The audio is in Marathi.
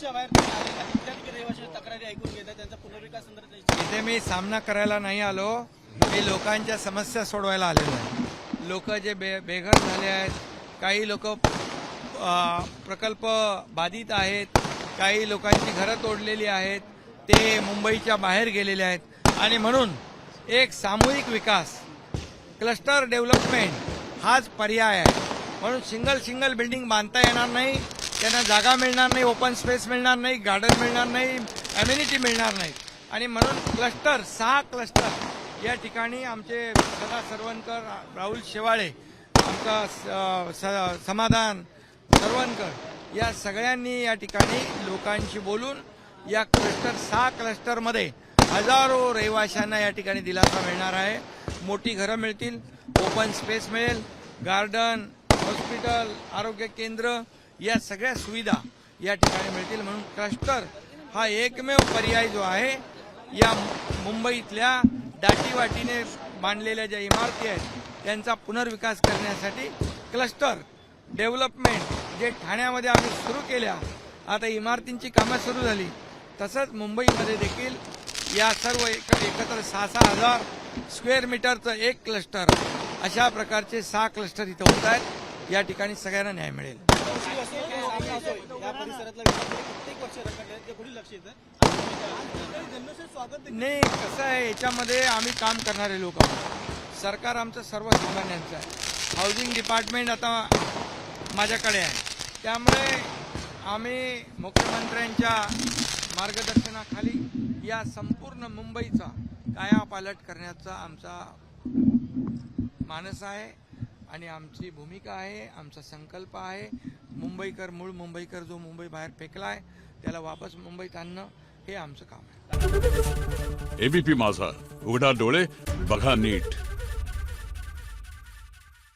समस्या बाहेर आलेल्या आहेत, त्या ठिकाणी रहिवाशांच्या तक्रारी ऐकून घेतात, त्यांचा पुनर्विकास संदर्भात इथे मी सामना करायला नाही आलो, मी लोकांच्या समस्या सोडवायला आलेलो आहे. लोक जे बेघर झाले आहेत, काही लोक प्रकल्प बाधित आहेत, काही लोकांची घरं तोडलेली आहेत, ते मुंबईच्या बाहेर गेलेले आहेत आणि म्हणून एक सामूहिक विकास क्लस्टर डेव्हलपमेंट हाच पर्याय आहे. म्हणून सिंगल बिल्डिंग बांधता येणार नाही, त्यांना जागा मिळणार नाही, ओपन स्पेस मिळणार नाही, गार्डन मिळणार नाही, अम्युनिटी मिळणार नाही आणि म्हणून क्लस्टर 6 क्लस्टर या ठिकाणी आमचे सदा सरवणकर, राहुल शेवाळे, आमचा समाधान सरवणकर या सगळ्यांनी या ठिकाणी लोकांशी बोलून या 6 क्लस्टरमध्ये हजारो रहिवाशांना या ठिकाणी दिलासा मिळणार आहे. मोठी घरं मिळतील, ओपन स्पेस मिळेल, गार्डन, हॉस्पिटल, आरोग्य केंद्र या सगळ्या सुविधा या ठिकाणी मिळतील. म्हणून क्लस्टर हा एकमेव पर्याय जो आहे या मुंबईतल्या दाटीवाटीने बांधलेल्या ज्या इमारती आहेत त्यांचा पुनर्विकास करण्यासाठी क्लस्टर डेव्हलपमेंट जे ठाण्यामध्ये आम्ही सुरू केल्या, आता इमारतींची कामं सुरू झाली, तसंच मुंबईमध्ये देखील या सर्व एकत्र 6,6 हजार स्क्वेअर मीटरचं एक क्लस्टर अशा प्रकारचे 6 क्लस्टर इथं होत आहेत. या ठिकाणी सगळ्यांना न्याय मिळेल. या परिसरातला प्रत्येक वर्ष रखडले ते पुढील लक्ष येतं स्वागत नाही, कसं आहे, याच्यामध्ये आम्ही काम करणारे लोक आहोत. सरकार आमचं सर्वसामान्यांचं आहे. हाऊसिंग डिपार्टमेंट आता माझ्याकडे आहे, त्यामुळे आम्ही मुख्यमंत्र्यांच्या मार्गदर्शनाखाली या संपूर्ण मुंबईचा कायापालट करण्याचा आमचा मानस आहे आणि आमची भूमिका आहे, आमचा संकल्प आहे. मूळ मुंबईकर जो मुंबई बाहेर फेकलाय त्याला वापस मुंबईत आणणं हे आमचं काम आहे. एबीपी माझा, उघडा डोळे बघा नीट.